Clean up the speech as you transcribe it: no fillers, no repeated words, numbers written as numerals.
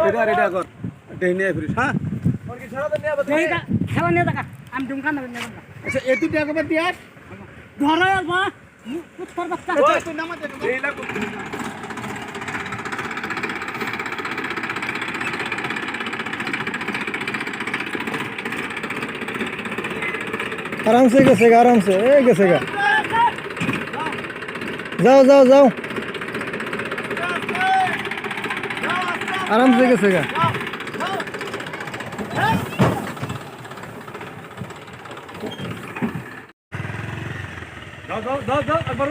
এটা রেডি কর দেই নিয়ে ফিরিস হ্যাঁ और की छड़ा तो नहीं बता नहीं खेला नहीं था हम दुमका ना नहीं था আচ্ছা এতু টাকা বাদ দিয়া ধরে বা কুত্তার বাচ্চা ওই তুই নামা দে এই লাগো आराम से घसेगा आराम से घसेगा जाओ जाओ जाओ आराम से घसेगा যাও একবার